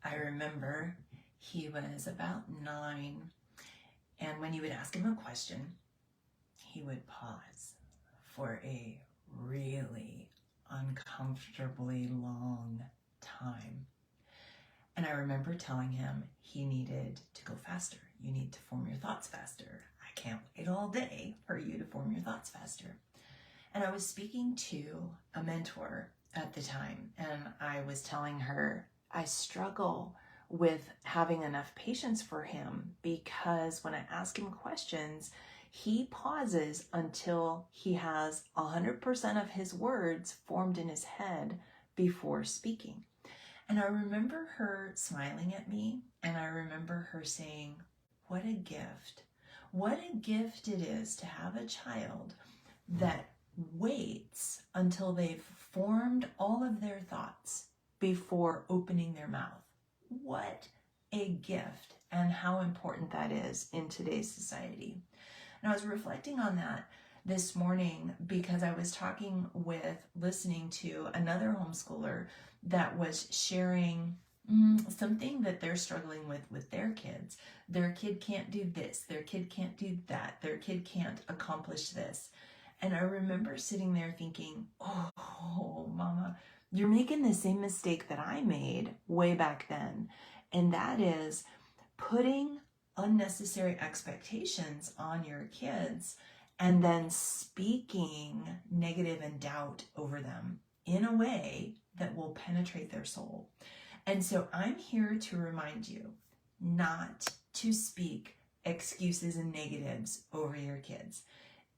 I remember he was about 9, and when you would ask him a question, he would pause for a really uncomfortably long time. And I remember telling him he needed to go faster. You need to form your thoughts faster. I can't wait all day for you to form your thoughts faster. And I was speaking to a mentor at the time, and I was telling her I struggle with having enough patience for him because when I ask him questions, he pauses until he has 100% of his words formed in his head before speaking. And I remember her smiling at me, and I remember her saying, what a gift. What a gift it is to have a child that waits until they've formed all of their thoughts before opening their mouth. What a gift, and how important that is in today's society. And I was reflecting on that this morning because I was listening to another homeschooler that was sharing something that they're struggling with their kids. Their kid can't do this, their kid can't do that, their kid can't accomplish this. And I remember sitting there thinking, oh, Mama, you're making the same mistake that I made way back then. And that is putting unnecessary expectations on your kids and then speaking negative and doubt over them in a way that will penetrate their soul. And so I'm here to remind you not to speak excuses and negatives over your kids.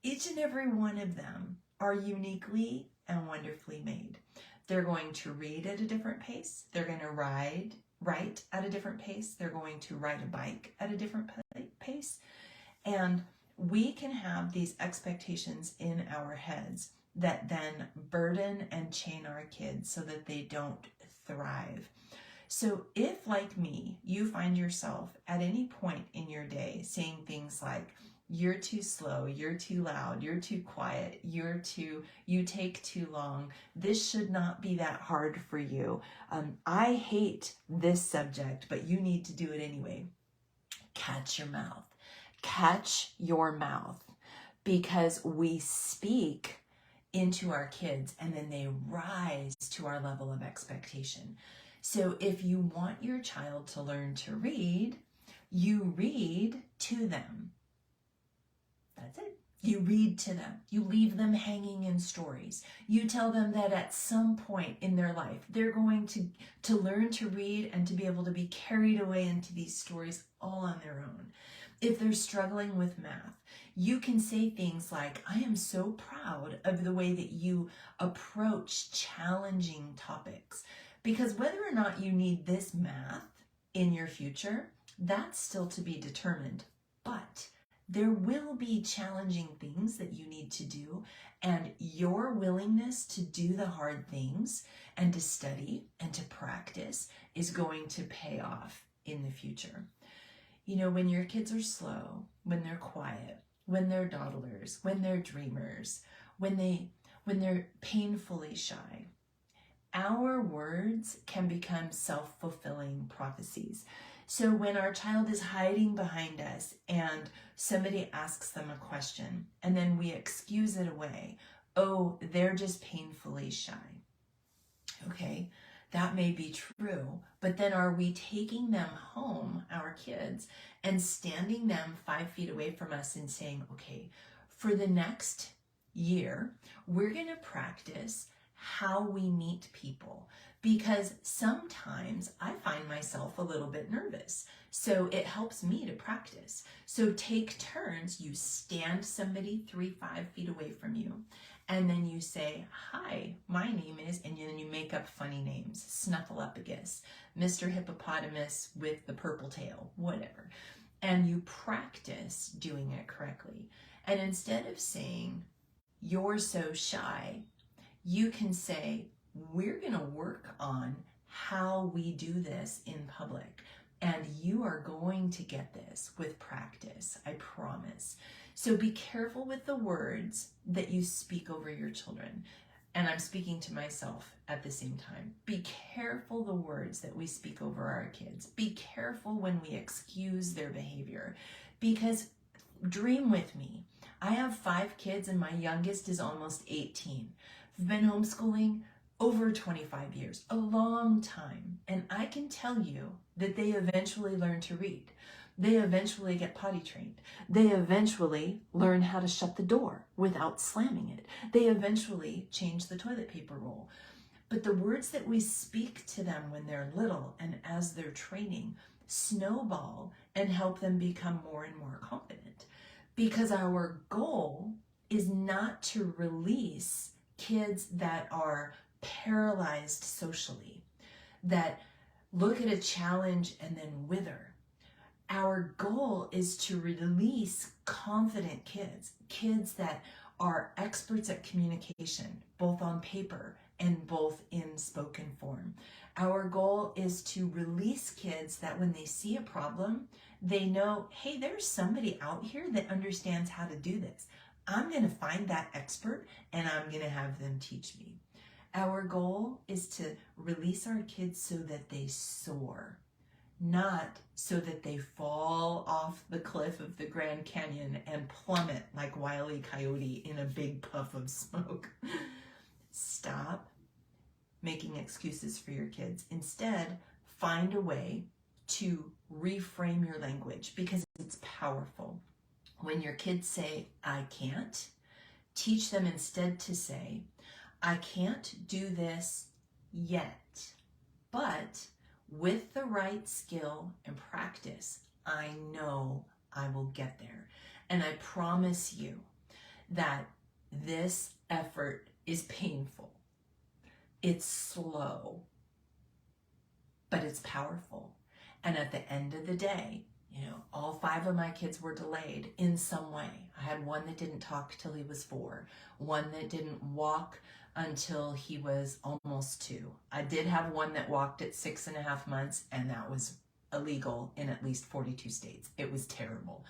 Each and every one of them are uniquely and wonderfully made. They're going to read at a different pace. They're going to write at a different pace. They're going to ride a bike at a different pace. And we can have these expectations in our heads that then burden and chain our kids so that they don't thrive. So if, like me, you find yourself at any point in your day saying things like, you're too slow, you're too loud, you're too quiet, you take too long, this should not be that hard for you, I hate this subject, but you need to do it anyway. Catch your mouth. Catch your mouth, because we speak into our kids and then they rise to our level of expectation. So if you want your child to learn to read, you read to them. That's it. You read to them. You leave them hanging in stories. You tell them that at some point in their life, they're going to learn to read and to be able to be carried away into these stories all on their own. If they're struggling with math, you can say things like, I am so proud of the way that you approach challenging topics. Because whether or not you need this math in your future, that's still to be determined. But there will be challenging things that you need to do, and your willingness to do the hard things and to study and to practice is going to pay off in the future. You know, when your kids are slow, when they're quiet, when they're dawdlers, when they're dreamers, when they're painfully shy, our words can become self-fulfilling prophecies. So when our child is hiding behind us and somebody asks them a question and then we excuse it away, oh, they're just painfully shy. Okay, that may be true, but then are we taking them home, our kids, and standing them 5 feet away from us and saying, okay, for the next year, we're going to practice how we meet people, because sometimes I find myself a little bit nervous. So it helps me to practice. So take turns. You stand somebody 3-5 feet away from you, and then you say, hi, my name is, and then you make up funny names, Snuffleupagus, Mr. Hippopotamus with the purple tail, whatever. And you practice doing it correctly. And instead of saying, you're so shy, you can say, we're going to work on how we do this in public. And you are going to get this with practice, I promise. So be careful with the words that you speak over your children. and I'm speaking to myself at the same time, be careful the words that we speak over our kids. Be careful when we excuse their behavior, because dream with me. I have 5 kids and my youngest is almost 18. I've been homeschooling over 25 years, a long time. And I can tell you that they eventually learn to read. They eventually get potty trained. They eventually learn how to shut the door without slamming it. They eventually change the toilet paper roll. But the words that we speak to them when they're little and as they're training snowball and help them become more and more confident. Because our goal is not to release kids that are paralyzed socially, that look at a challenge and then wither. Our goal is to release confident kids, kids that are experts at communication, both on paper and both in spoken form. Our goal is to release kids that when they see a problem, they know, hey, there's somebody out here that understands how to do this. I'm going to find that expert and I'm going to have them teach me. Our goal is to release our kids so that they soar, not so that they fall off the cliff of the Grand Canyon and plummet like Wile E. Coyote in a big puff of smoke. Stop making excuses for your kids. Instead, find a way to reframe your language, because it's powerful. When your kids say, I can't, teach them instead to say, I can't do this yet, but with the right skill and practice, I know I will get there. And I promise you that this effort is painful. It's slow, but it's powerful. And at the end of the day, all 5 of my kids were delayed in some way. I had one that didn't talk till he was 4, one that didn't walk until he was almost 2. I did have one that walked at 6.5 months, and that was illegal in at least 42 states. It was terrible.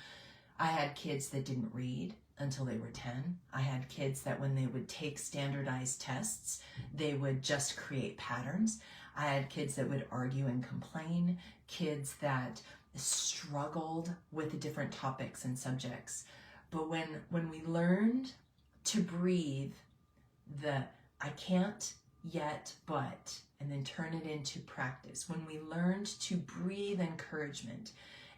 I had kids that didn't read until they were 10. I had kids that when they would take standardized tests, they would just create patterns. I had kids that would argue and complain, kids that struggled with the different topics and subjects. But when we learned to breathe the I can't yet, but, and then turn it into practice, when we learned to breathe encouragement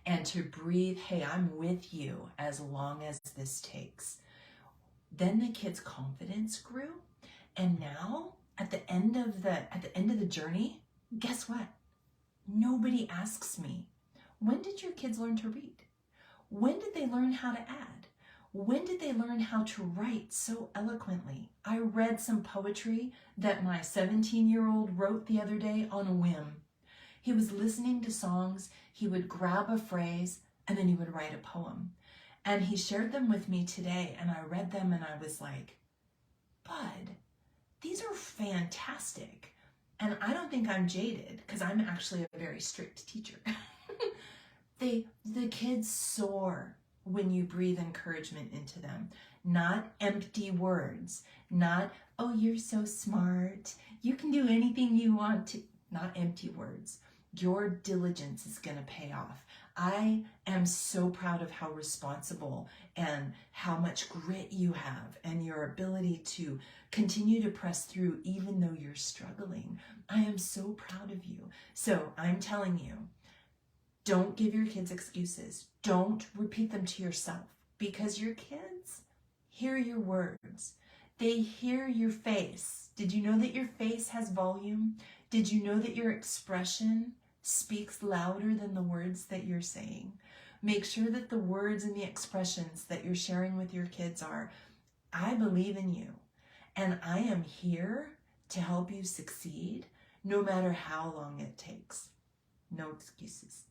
and to breathe, hey, I'm with you as long as this takes, then the kids' confidence grew. And now at the end of the journey, guess what? Nobody asks me, when did your kids learn to read? When did they learn how to add? When did they learn how to write so eloquently? I read some poetry that my 17-year-old wrote the other day on a whim. He was listening to songs, he would grab a phrase, and then he would write a poem. And he shared them with me today, and I read them and I was like, Bud, these are fantastic. And I don't think I'm jaded, because I'm actually a very strict teacher. The kids soar when you breathe encouragement into them, not empty words, not, oh, you're so smart, you can do anything you want to, not empty words. Your diligence is going to pay off. I am so proud of how responsible and how much grit you have and your ability to continue to press through even though you're struggling. I am so proud of you. So I'm telling you, don't give your kids excuses. Don't repeat them to yourself, because your kids hear your words. They hear your face. Did you know that your face has volume? Did you know that your expression speaks louder than the words that you're saying? Make sure that the words and the expressions that you're sharing with your kids are, I believe in you, and I am here to help you succeed no matter how long it takes. No excuses.